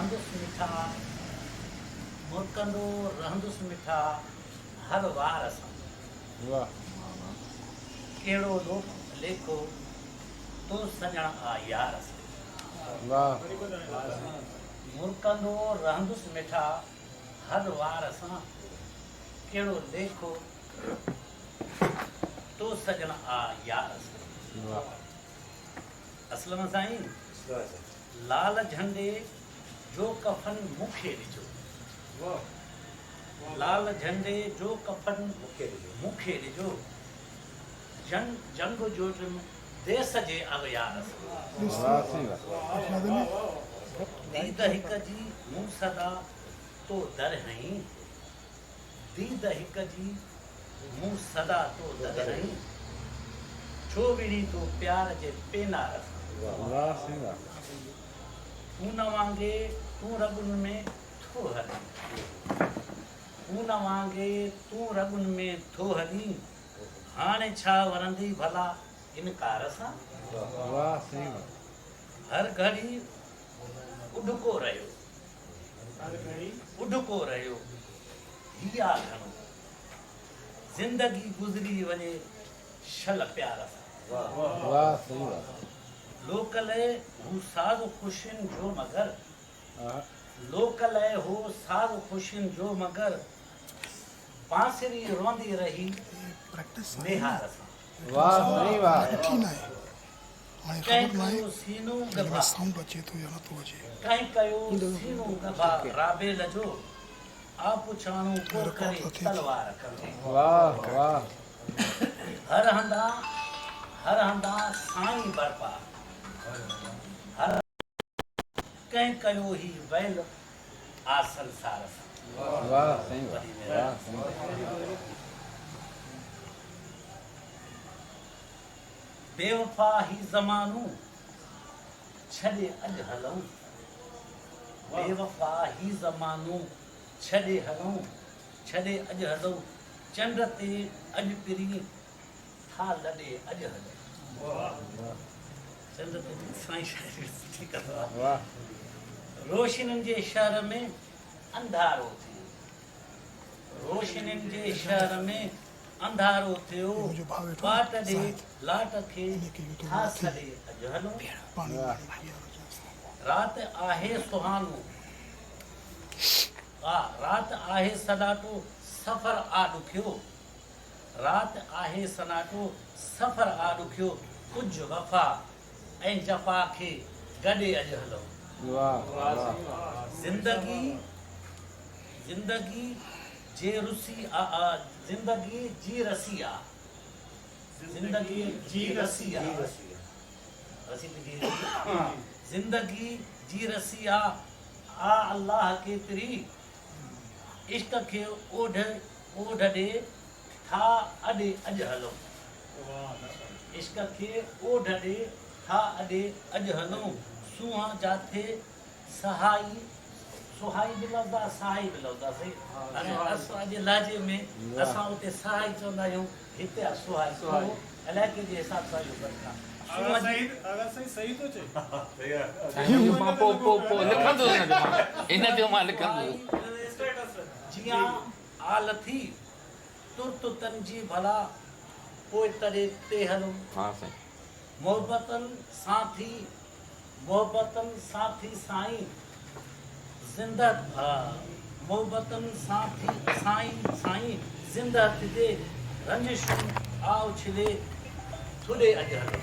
रहंदुसि मिठा मुरकंदो रहंदुसि मिठा हर वार सां वाह कहिड़ो लेखो तो सजण आ यार सां वाह मुरकंदो रहंदुसि मिठा हर वार सां कहिड़ो लेखो तो सजण आ यार सां वाह असल में साईं लाल झंडे जो कफन मूंखे ॾिजो लाल झंडे जो कफन मूंखे ॾिजो जंग जो देश जे अगयार सां वाह सही वाह दीद हिक जी मूं सदा तो दर हई दीद हिक जी मूं सदा तो दर हई छो विड़ी तो प्यार जे पेनार सां वाह सही वाह तूं न वांगे तूं रगुन में थो हली तूं न वांगे तूं रगुन में थो हली हाणे छा वरंदी भला इनकार सां वाह सही वाह हर घड़ी उॾको रहियो हिया घणो ज़िंदगी गुज़री वञे शल प्यार सां वाह सही वाह लोकलय हू साज़ ख़ुशियुनि जो मगर हाँ लोकलय हो साज़ ख़ुशियुनि जो मगर बांसुरी रोंदी रही मेहार सां वाह सही वाह कंहिं कयो सीनो गभा कंहिं कयो सीनो गभा राबेल जो आप छाणो को करे तलवार कंदे वाह वाह हर हंधा साईं बरपा हर कंहिं कयो ही वैल आ संसार सां वाह सही वाह वाह सही बेवफा ही ज़मानो छॾे अॼु हलूं बेवफा ही ज़मानो छॾे हलूं छॾे अॼु हलूं चंड ते अॼु पिरी था लॾे अॼु हलूं चंड ते साईं शायरी सुठी कंदो आहे वाह रोशनियुनि जे शहर में अंधारो थियो रोशनियुनि जे शहर में अंधारो थियो बाट ॾे लाट खे था सॾे अॼु हलूं राति आहे सुहानो राति आहे सनाटो सफ़र आ ॾुखियो राति आहे सनाटो सफ़र आ ॾुखियो कुझु वफ़ा ऐं जफ़ा खे गॾे अॼु हलूं वाह ज़िंदगी जे रुसी ज़िंदगी जी रसी आ ज़िंदगी जी रसी आ ज़िंदगी जी रसी आ अल्लाह केतिरी इश्क खे ओढ़ ॾे था अॾे अॼु हलूं इश्क खे ओढ़ ॾे था अॾे अॼु हलूं सूंहं जाथे सहाई सुहाई बि लफ़्ज़ आहे सहाई बि लफ़्ज़ आहे हाणे असांजे लहजे में असां उते सहाई चवंदा आहियूं हिते आहे सुहाई इलाइक़े जे हिसाब सां इहो फ़र्क़ु आहे जीअं आल थी तुर्त तंजी भला पोइ तरे ते हलूं मोहबतनि सां थी साईं मोहबतनि सां थी साईं ज़िंदा थिजे रंजिशूं आओ छिले थुॾे अॼु हलूं